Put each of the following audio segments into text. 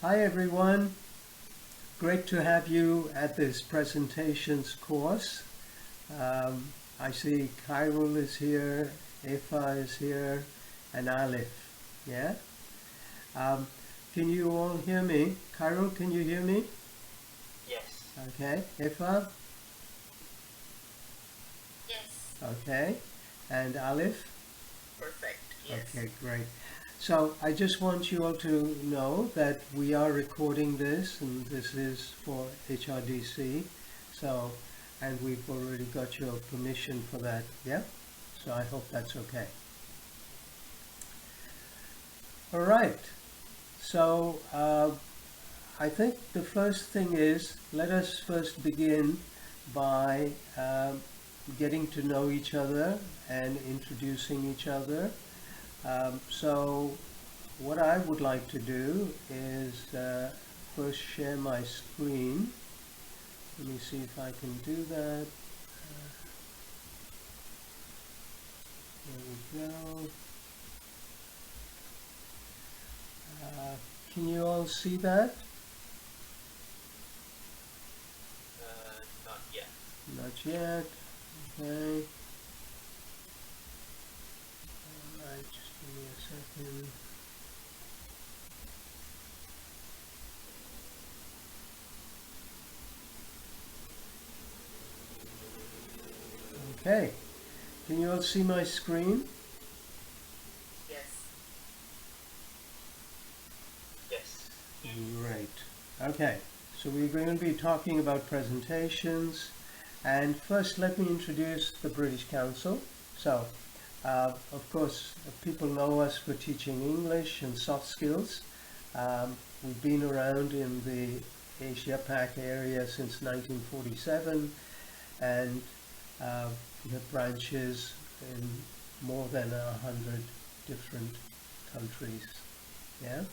Hi everyone, great to have you at this presentations course. I see Kyril is here, Efa is here, and Alif. Yeah? Um, can you all hear me? Kyril, can you hear me? Yes. Okay. Efa? Yes. Okay. And Alif? Perfect. Yes. Okay, great. So I just want you all to know that we are recording this, and this is for HRDC. So, and we've already got your permission for that, yeah? So I hope that's okay. All right. So I think the first thing is, let us first begin by getting to know each other and introducing each other. So what I would like to do is first share my screen. Let me see if I can do that. There we go. Can you all see that? Not yet. Not yet. Okay. Alright, just give me a second. Okay. Can you all see my screen? Yes. Yes. Great. Okay. So we're going to be talking about presentations. And first, let me introduce the British Council. So, of course, people know us for teaching English and soft skills. We've been around in the Asia Pac area since 1947, and we have branches in more than 100 different countries. Yeah.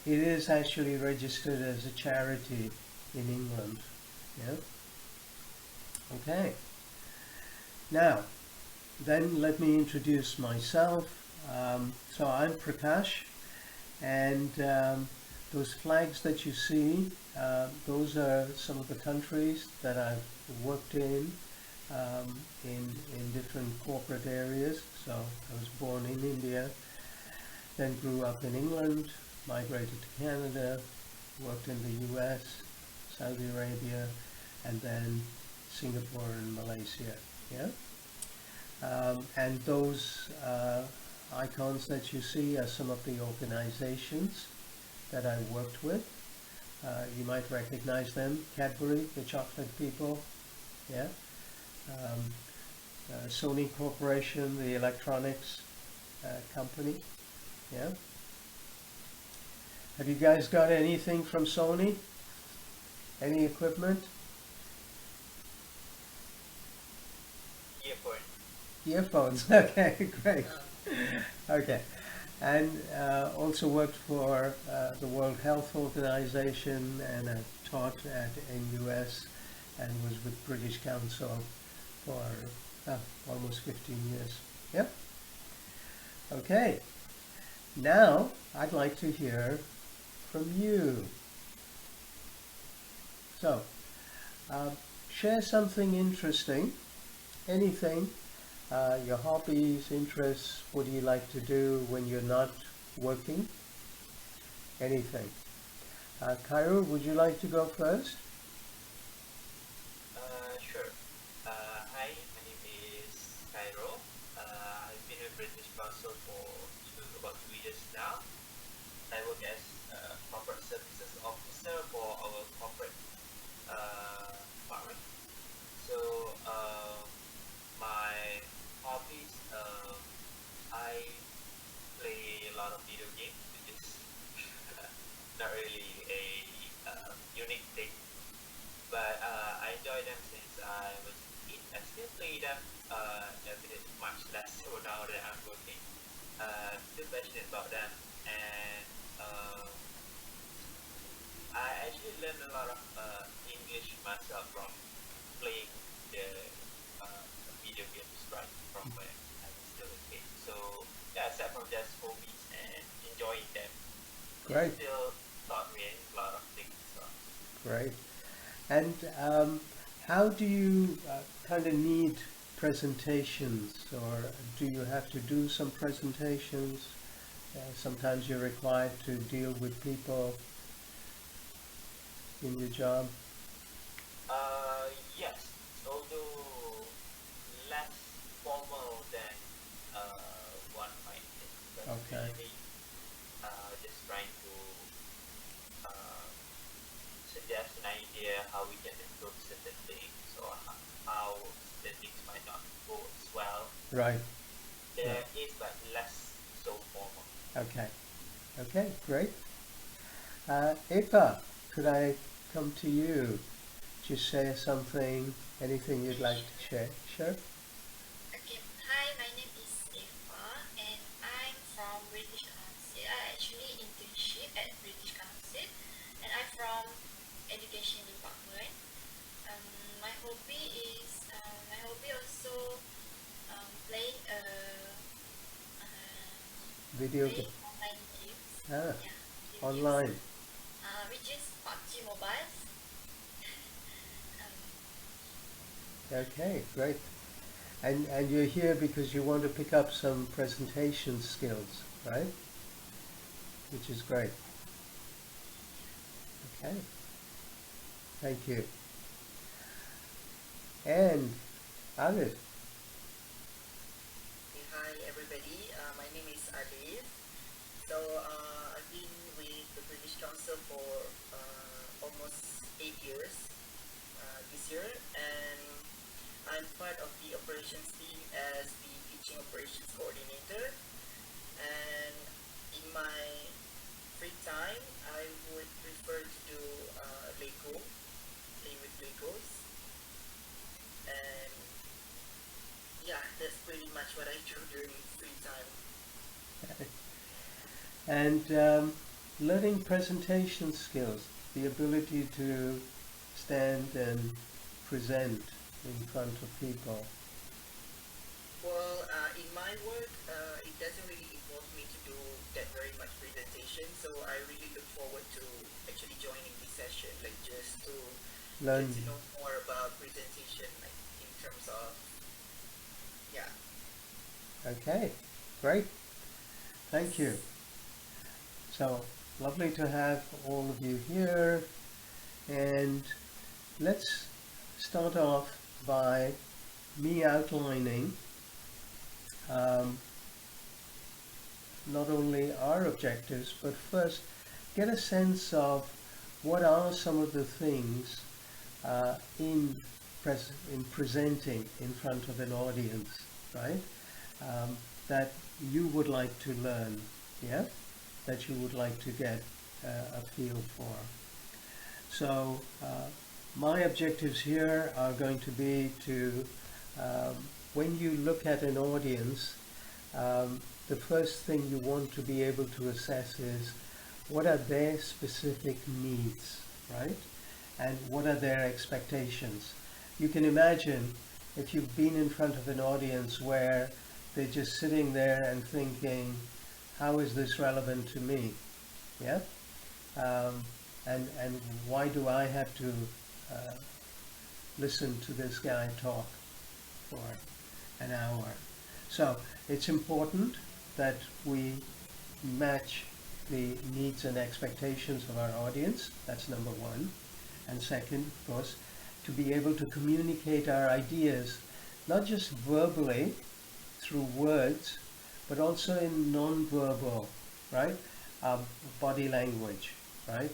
It is actually registered as a charity in England. Yeah. Okay. Now, then let me introduce myself. So I'm Prakash, and those flags that you see, those are some of the countries that I've worked in different corporate areas. So I was born in India, then grew up in England, migrated to Canada, worked in the US, Saudi Arabia, and then Singapore and Malaysia. Yeah. And those icons that you see are some of the organizations that I worked with. You might recognize them: Cadbury, the chocolate people, yeah. Sony Corporation, the electronics company, yeah. Have you guys got anything from Sony? Any equipment? Earphone. Earphones. Okay, great. Okay. And also worked for the World Health Organization, and taught at NUS, and was with British Council for almost 15 years. Yep. Okay. Now I'd like to hear from you. So, share something interesting, anything. Your hobbies, interests, what do you like to do when you're not working? Anything. Cairo, would you like to go first? Sure. Hi, my name is Cairo. I've been with British Council for about 2 years now. I work as a corporate services officer for our corporate department. So, my hobbies, I play a lot of video games, which is not really a unique thing, but I enjoy them since I was a kid. I still play them a bit much less so now that I'm working. Still passionate about them, and I actually learned a lot of English myself from playing the uh, video games right from when I was still a kid. So yeah, aside from just hobbies and enjoying them. Great, still taught me a lot of things. So. great. And how do you kind of need presentations, or do you have to do some presentations? Sometimes you're required to deal with people in your job. Yes, although less formal than one might think, but Okay, usually just trying to uh, suggest an idea how we can improve certain things or how the things might not go as well. right. Yeah. There is but less so formal. Okay. Okay, great. Eva, could I come to you? Just share something, anything you'd like to share? Sure. Okay. Hi, my name is Eva, and I'm from British Council. I actually internship at British Council, and I'm from Education Department. Um, my hobby also playing Video game. playing online games. Ah, Yeah, video online. games. Which is PUBG Mobile. Um, Okay, great. And you're here because you want to pick up some presentation skills, right? Which is great. Okay. Thank you. And Arif. Hey, hi everybody, my name is Alif. So I've been with the British Council for almost 8 years this year, and I'm part of the operations team as the teaching operations coordinator. And in my free time, I would prefer to do Lego, play with Legos, and yeah, that's pretty much what I do during free time. And learning presentation skills, the ability to stand and present in front of people. Well, in my work, it doesn't really involve me to do that very much presentation, so I really look forward to actually joining this session, like just to Learn. get to know more about presentation, like in terms of, yeah. Okay, great. Thank you. So lovely to have all of you here, and let's start off by me outlining not only our objectives, but first get a sense of what are some of the things in presenting in front of an audience, right? That you would like to learn, yeah, that you would like to get a feel for. So my objectives here are going to be to, when you look at an audience, the first thing you want to be able to assess is what are their specific needs, right? And what are their expectations? You can imagine if you've been in front of an audience where they're just sitting there and thinking, how is this relevant to me? Yeah? And why do I have to listen to this guy talk for an hour? So it's important that we match the needs and expectations of our audience. That's number one. And second, of course, to be able to communicate our ideas, not just verbally through words, but also in non-verbal, right? Body language, right?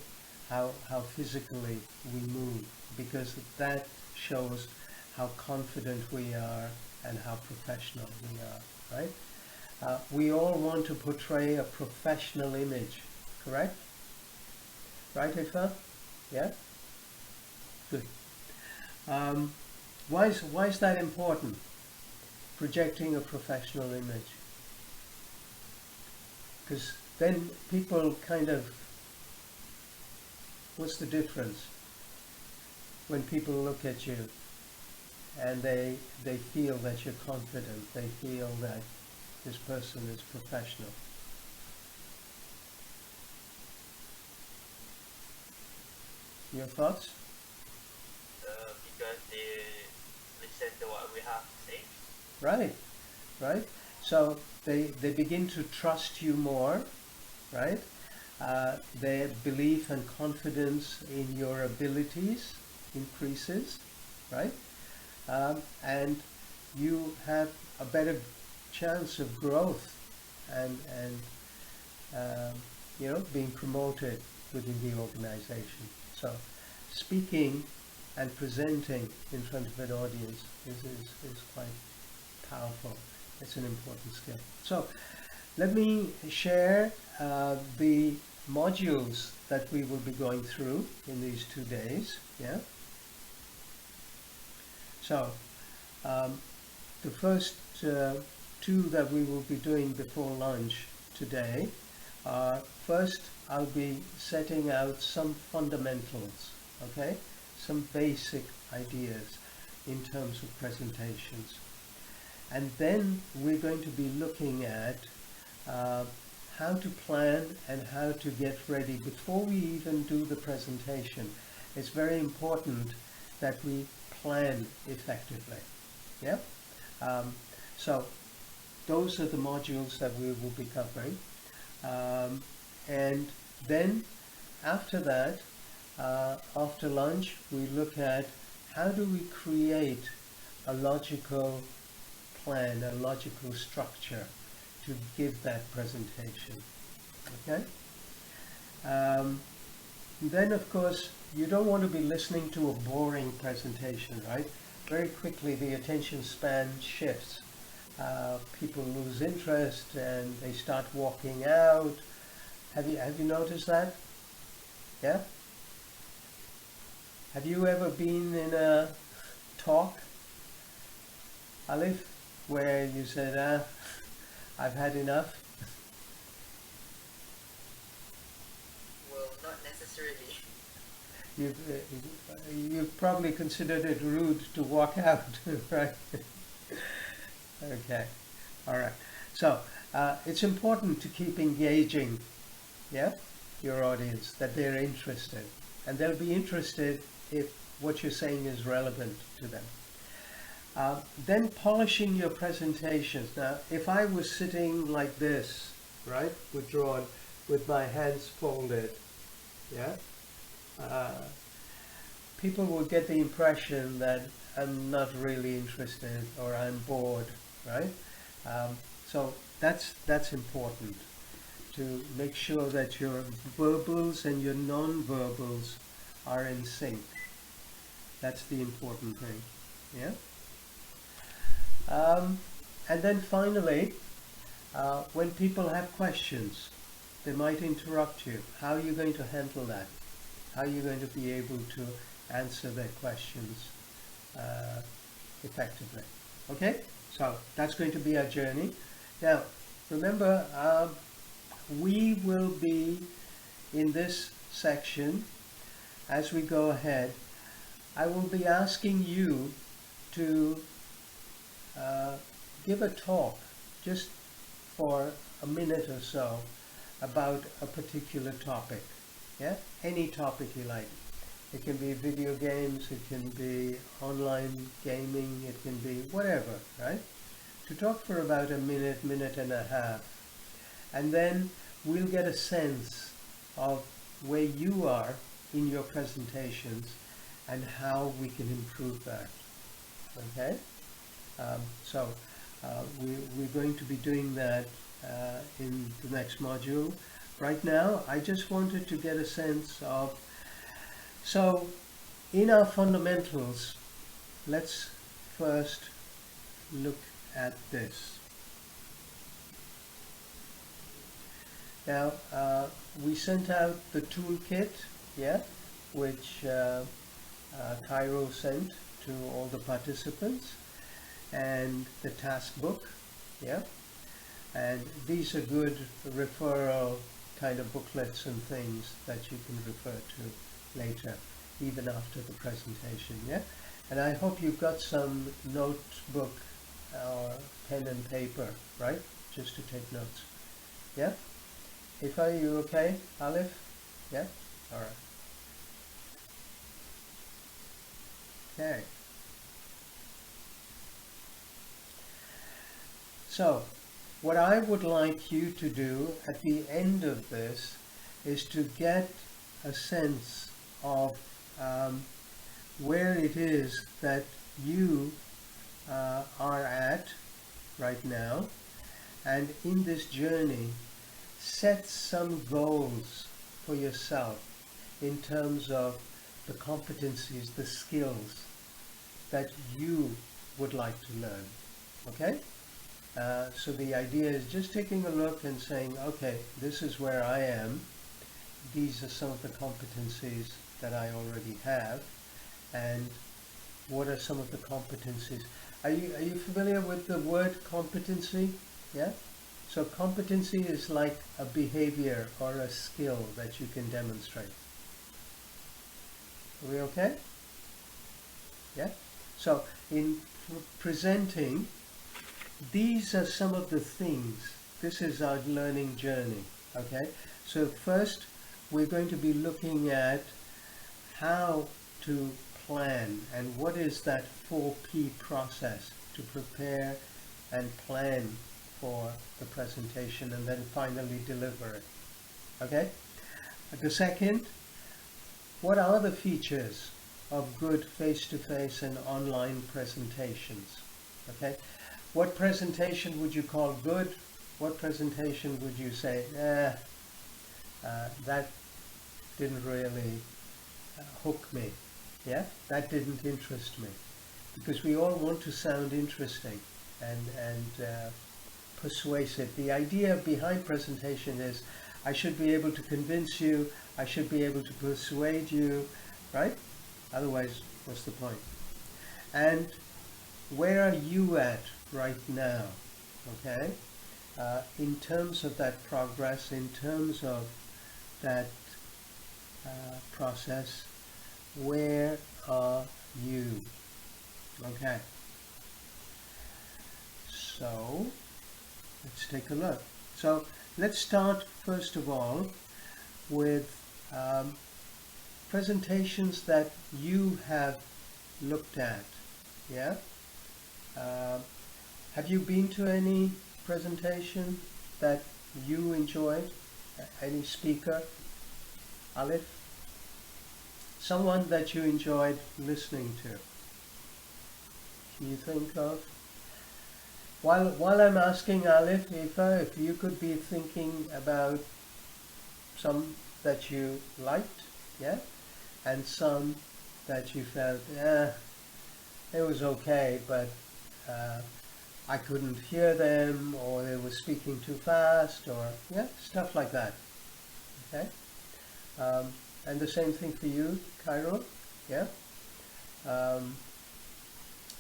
How physically we move, because that shows how confident we are and how professional we are, right? We all want to portray a professional image, correct? Right, Ifa? Yeah? Good. Why is that important? Projecting a professional image. Because then people kind of, what's the difference? When people look at you and they feel that you're confident, they feel that this person is professional. Your thoughts? Because they listen to what we have to say. Right, right. So they begin to trust you more, right? Their belief and confidence in your abilities increases, right? And you have a better chance of growth and being promoted within the organization. So speaking and presenting in front of an audience is quite powerful. It's an important skill. So let me share the modules that we will be going through in these 2 days. Yeah. So the first 2 that we will be doing before lunch today are, first I'll be setting out some fundamentals, okay, some basic ideas in terms of presentations. And then we're going to be looking at how to plan and how to get ready before we even do the presentation. It's very important that we plan effectively. Yeah. So those are the modules that we will be covering, and then after that, after lunch, we look at how do we create a logical plan, a logical structure to give that presentation. Okay. Then of course you don't want to be listening to a boring presentation, right? Very quickly the attention span shifts. People lose interest and they start walking out. Have you noticed that? Yeah? Have you ever been in a talk, Alif, where you said, I've had enough? Well, not necessarily. You've probably considered it rude to walk out, right? Okay, all right. So it's important to keep engaging, yeah, your audience, that they're interested, and they'll be interested if what you're saying is relevant to them. Then polishing your presentations. Now, if I was sitting like this, right, withdrawn, with my hands folded, yeah, people will get the impression that I'm not really interested or I'm bored, right? So that's important, to make sure that your verbals and your non-verbals are in sync. That's the important thing, yeah? And then finally, when people have questions, they might interrupt you. How are you going to handle that? How are you going to be able to answer their questions effectively? Okay, so that's going to be our journey. Now, remember, we will be in this section, as we go ahead, I will be asking you to give a talk just for a minute or so about a particular topic. Yeah, any topic you like. It can be video games, it can be online gaming, it can be whatever, right? To talk for about a minute, minute and a half. And then we'll get a sense of where you are in your presentations and how we can improve that. Okay? So we're going to be doing that in the next module. Right now, I just wanted to get a sense of, so in our fundamentals, let's first look at this. Now, we sent out the toolkit, yeah, which Cairo sent to all the participants, and the task book, yeah, and these are good referral kind of booklets and things that you can refer to later, even after the presentation, yeah. And I hope you've got some notebook or pen and paper, right, just to take notes, yeah. If are you okay, Alif? Yeah, all right. Okay. So, what I would like you to do at the end of this is to get a sense of where it is that you are at right now, and in this journey set some goals for yourself in terms of the competencies, the skills that you would like to learn. Okay? So the idea is just taking a look and saying, okay, this is where I am. These are some of the competencies that I already have. And what are some of the competencies? Are you familiar with the word competency? Yeah? So competency is like a behavior or a skill that you can demonstrate. Are we okay? Yeah? So in presenting, these are some of the things. This is our learning journey. Okay? So first, we're going to be looking at how to plan and what is that 4P process to prepare and plan for the presentation and then finally deliver it. Okay? The second, what are the features of good face-to-face and online presentations? Okay? What presentation would you call good? What presentation would you say, that didn't really hook me? Yeah, that didn't interest me. Because we all want to sound interesting and persuasive. The idea behind presentation is I should be able to convince you, I should be able to persuade you, right? Otherwise, what's the point? And where are you at right now? Okay? In terms of that progress, in terms of that process, where are you? Okay. So, let's take a look. So, let's start first of all with presentations that you have looked at. Yeah? Have you been to any presentation that you enjoyed? Any speaker? Alif? Someone that you enjoyed listening to? Can you think of? While I'm asking Alif, if you could be thinking about some that you liked, yeah, and some that you felt, it was okay, but I couldn't hear them, or they were speaking too fast, or yeah, stuff like that. Okay, and the same thing for you, Cairo. Yeah.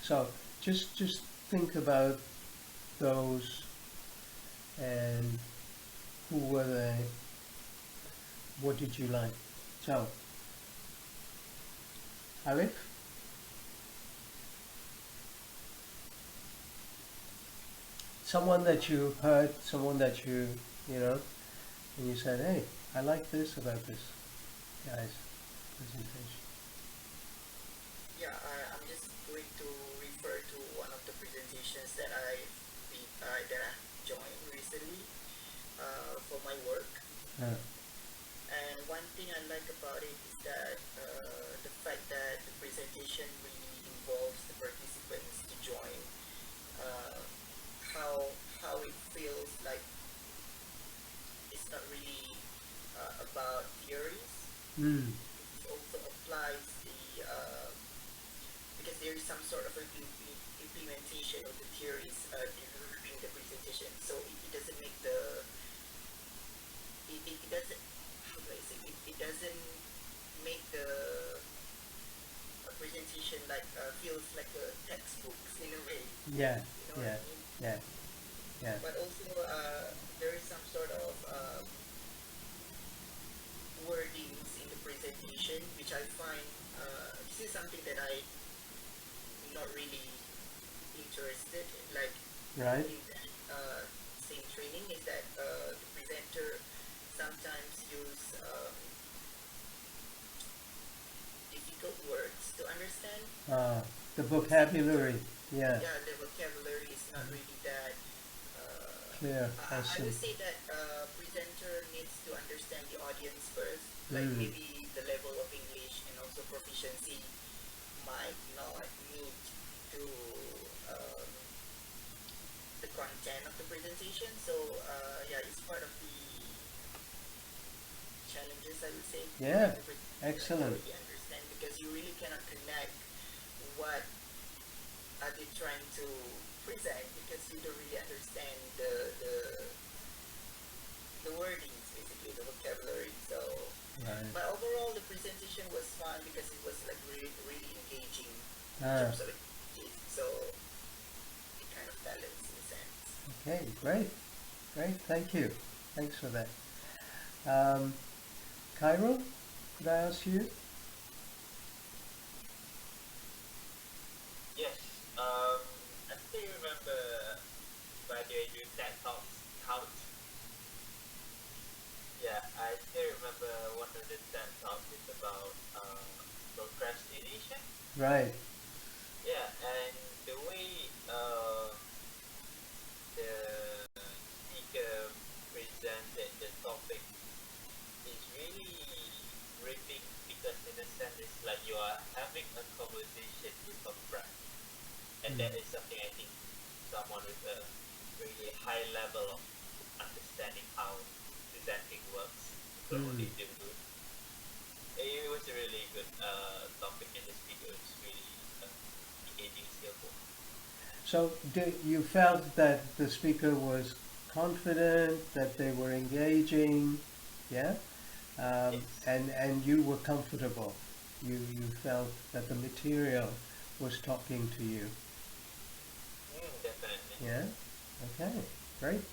So just think about those and who were they, what did you like? So, Arif? Someone that you heard, someone that you know, and you said, hey, I like this about this guy's presentation. Yeah, I'm just going to refer to one of the presentations that I joined recently for my work. And one thing I like about it is that the fact that the presentation really involves the participants to join, how it feels like it's not really about theories. It also applies because there is some sort of implementation of the theories during the presentation. So it doesn't make it doesn't, how do I say, it doesn't make the presentation like feels like a textbook in a way. Yeah, you know yeah, what I mean? yeah. But also there is some sort of wordings in the presentation which I find this is something that I'm not really interested in, like Right. in that same training is that the presenter sometimes use difficult words to understand. understand. The vocabulary, yeah, Yeah, the vocabulary is not really that. clear, I I see. would say that presenter needs to understand the audience first. Like Mm. maybe the level of English and also proficiency might not meet to um, the content of the presentation. So yeah, it's part of the challenges, I would say. Yeah, The presenter excellent. already understand, because you really cannot connect what are they trying to present, because you don't really understand the wordings, basically the vocabulary. So, Right. but overall the presentation was fun because it was like really engaging in Ah, terms of activities. So it kind of balanced in a sense. okay, great, great, thank you. Thanks for that. Cairo, could I ask you? Yes. I still remember when you do TED Talks count. Yeah, I still remember one of the TED Talks is about procrastination. Right. Yeah, and the way the speaker presented the topic is really gripping, because in a sense it's like you are having a conversation with a friend, and that is something I think someone with a really high level of understanding how presenting works will only do good. It was a really good topic, and the speaker was really engaging, skillful. So you felt that the speaker was confident, that they were engaging, yeah? Yes. And you were comfortable. You felt that the material was talking to you. Definitely. Yeah? Okay, great.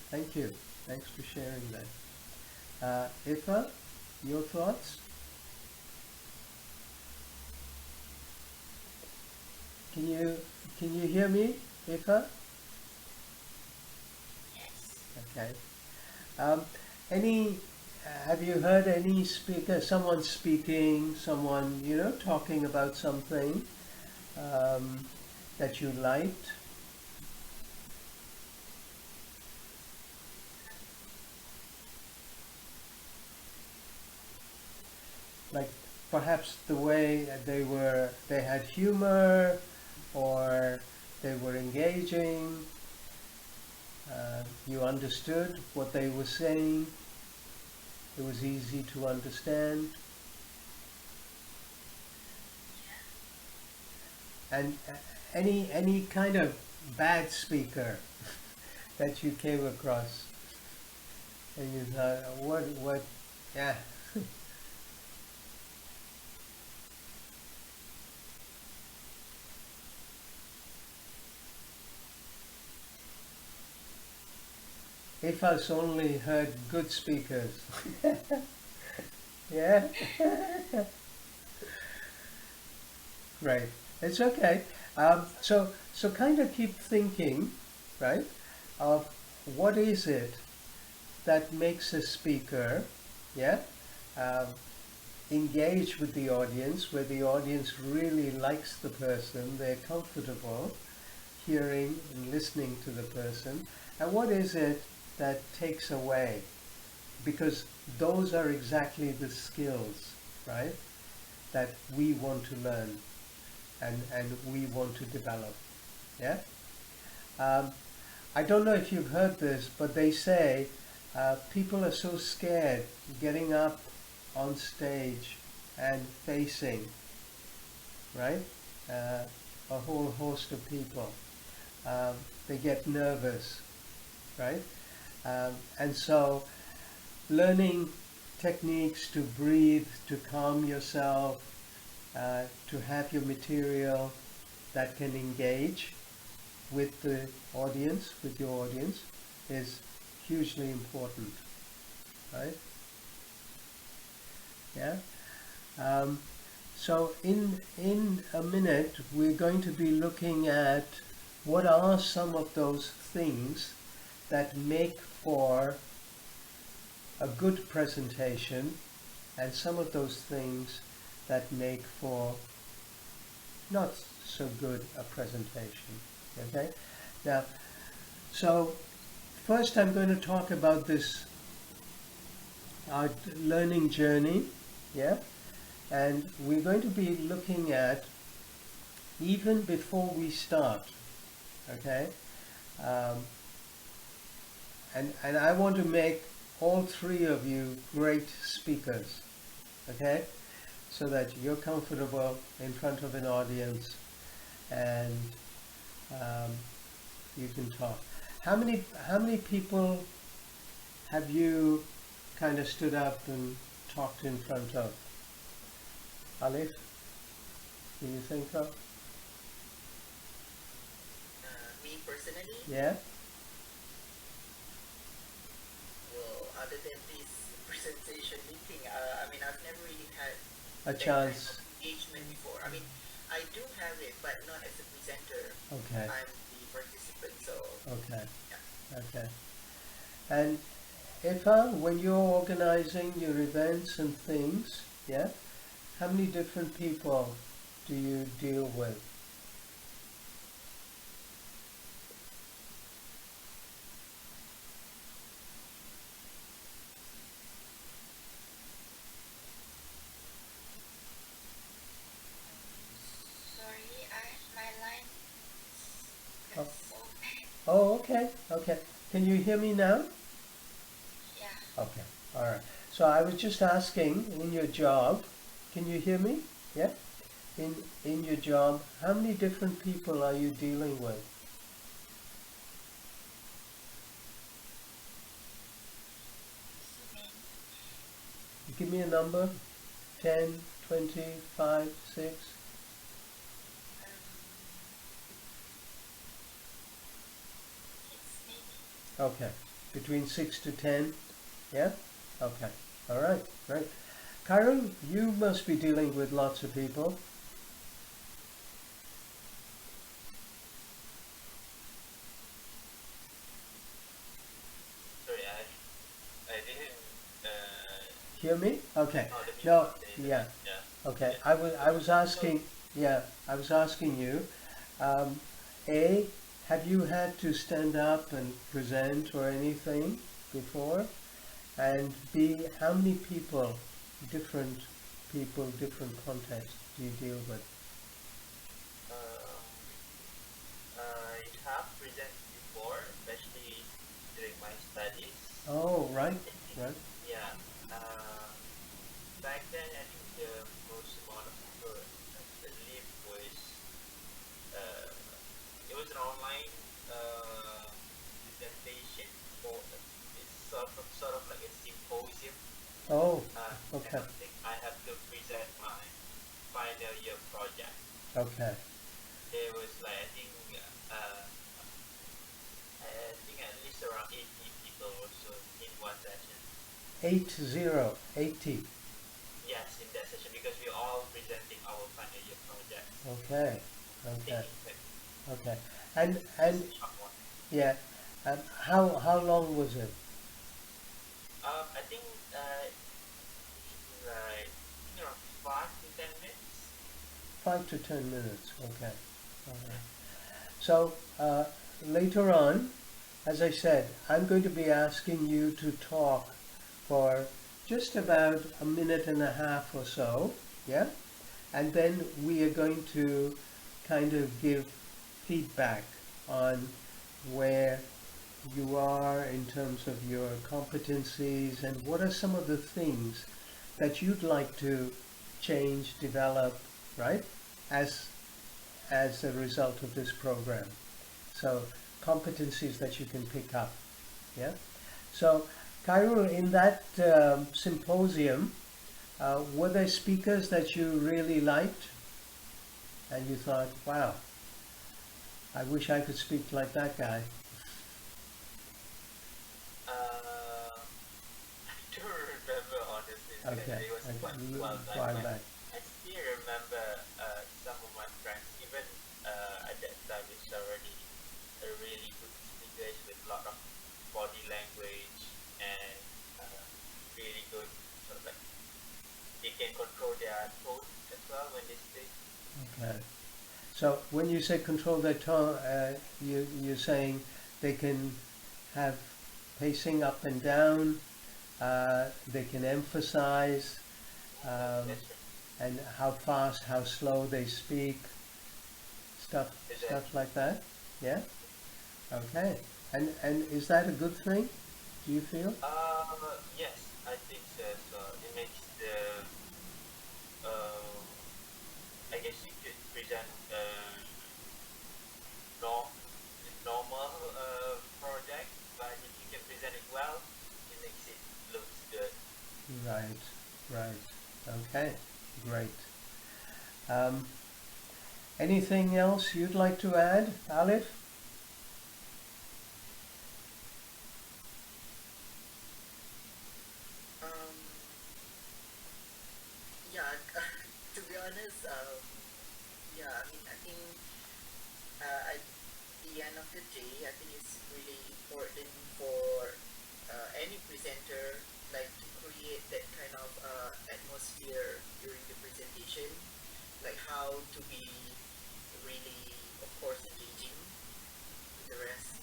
Thank you. Thanks for sharing that. Ifa, your thoughts? Can you hear me, Ifa? Yes. Okay. Any have you heard any speaker, someone speaking, someone talking about something that you liked? Like perhaps the way they had humor, or they were engaging. You understood what they were saying. It was easy to understand. And any kind of bad speaker that you came across, and you thought, what, yeah. If us only heard good speakers. Yeah? Right. It's okay. So kind of keep thinking, right, of what is it that makes a speaker, yeah, um, engage with the audience, where the audience really likes the person, they're comfortable hearing and listening to the person, and what is it that takes away? Because those are exactly the skills, right, that we want to learn and we want to develop. Yeah? I don't know if you've heard this, but they say people are so scared getting up on stage and facing, right, a whole host of people. They get nervous, right? And so learning techniques to breathe, to calm yourself, to have your material that can engage with the audience, with your audience, is hugely important, right? Yeah. So in a minute we're going to be looking at what are some of those things that make for a good presentation, and some of those things that make for not so good a presentation. Okay? Now, so first I'm going to talk about this our learning journey, yeah? And we're going to be looking at even before we start, okay? And I want to make all three of you great speakers, okay? So that you're comfortable in front of an audience and you can talk. How many people have you kind of stood up and talked in front of? Alif, do you think of? Me personally, Yeah? well, other than this presentation meeting, I mean, I've never really had A that chance. kind of engagement before. I mean, I do have it, but not as a presenter. Okay. I'm the participant, so Okay. yeah. Okay. And Ifa, when you're organizing your events and things, yeah, how many different people do you deal with? Sorry, my line Oh. is so bad. Oh, okay, okay. Can you hear me now? Yeah. Okay, all right. So I was just asking, in your job, can you hear me? Yeah? In your job, how many different people are you dealing with? So many. Give me a number. 10, 20, 5, 6? Um, it's maybe. Okay. Between 6 to 10? Yeah? Okay. All right. Right. Karen, you must be dealing with lots of people. Sorry, I didn't Hear me? Okay. know the mute No, button. yeah. Yeah. Okay. Yeah. I was asking, yeah, I was asking you, A, have you had to stand up and present or anything before? And B, how many different people, different contexts do you deal with? Um, I have presented before, especially during my studies. Oh, right, I think, right. yeah. Back then, I think the most amount of people I believe was it was an online presentation for it's sort of like a symposium Oh, kind okay, of thing. I have to present my final year project. okay. There was like I think at least around 80 people or so in one session. 80. Yes, in that session because we're all presenting our final year project. Okay, okay, Taking okay. And just a short one. yeah, how long was it? I think like you know 5 to 10 minutes. 5 to 10 minutes. Okay. All right. So later on, as I said, I'm going to be asking you to talk for just about a minute and a half or so, yeah? And then we are going to kind of give feedback on where you are in terms of your competencies and what are some of the things that you'd like to change, develop, right? As a result of this program. So competencies that you can pick up, yeah? So Khairul, in that symposium, were there speakers that you really liked and you thought, wow, I wish I could speak like that guy? I don't remember honestly. Okay, It was okay, quite a well little done, while but back. I still remember some of my friends. Even at that time, it's already a really good speakers with a lot of body language and really good sort of like they can control their tone as well when they speak. Okay, So when you say control their tone, you're saying they can have pacing up and down, they can emphasize, That's right. and how fast, how slow they speak, Exactly. stuff like that. Yeah. Okay. And is that a good thing? Do you feel? Yes, I think so. So it makes the, uh, I guess you could present norm, normal project, but if you can present it well, it makes it looks good. Right. Right. Okay. Great. Um, Anything else you'd like to add, Alif? Um, yeah, to be honest, yeah, I mean, I think at the end of the day, I think it's really important for any presenter, like to create that kind of atmosphere during the presentation, like how to be really, of course, engaging with the rest,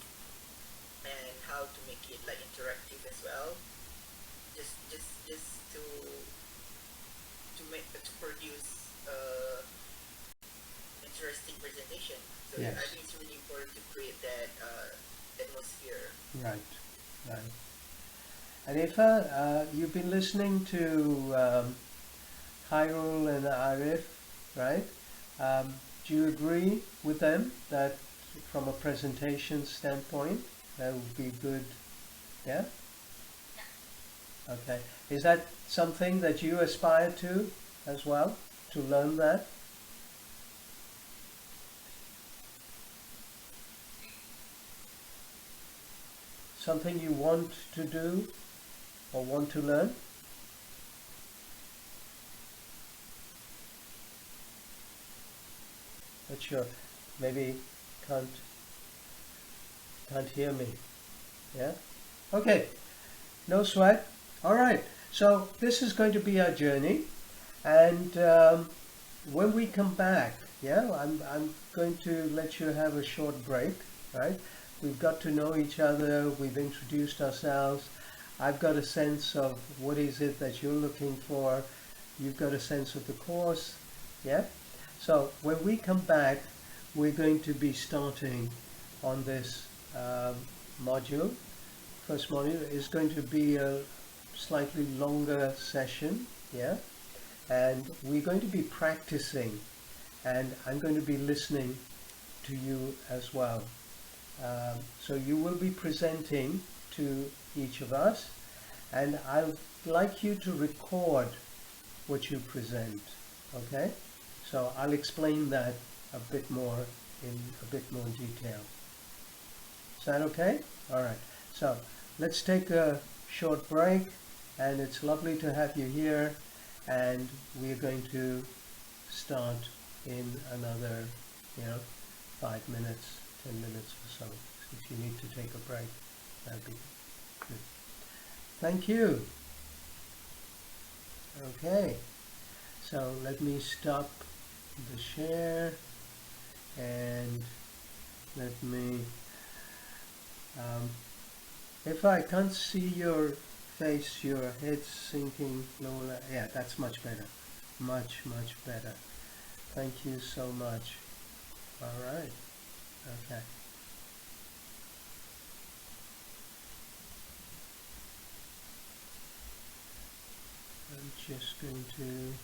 and how to make it like interactive as well. Just to make to produce interesting presentation. So Yes. I think it's really important to create that atmosphere. Right. Right. And if you've been listening to Hyrule and Arif, right? Do you agree with them that from a presentation standpoint, that would be good? Yeah? Okay. Is that something that you aspire to as well, to learn that? Something you want to do or want to learn? Not sure. Maybe can't can't hear me. Yeah? Okay. No sweat. All right. So this is going to be our journey, and when we come back, yeah, I'm going to let you have a short break. Right? We've got to know each other. We've introduced ourselves. I've got a sense of what is it that you're looking for. You've got a sense of the course. Yeah. So when we come back, we're going to be starting on this module. First module is going to be a slightly longer session, yeah, and we're going to be practicing, and I'm going to be listening to you as well. So you will be presenting to each of us, and I'd like you to record what you present, okay? So I'll explain that a bit more in a bit more detail. Is that okay? All right. So let's take a short break, and it's lovely to have you here, and we're going to start in another, 5 minutes, 10 minutes or so. If you need to take a break, that'd be good. Thank you. Okay. So let me stop the share, and let me if I can't see your face, your head sinking lower, yeah, that's much better. Much better. Thank you so much. All right. Okay. I'm just going to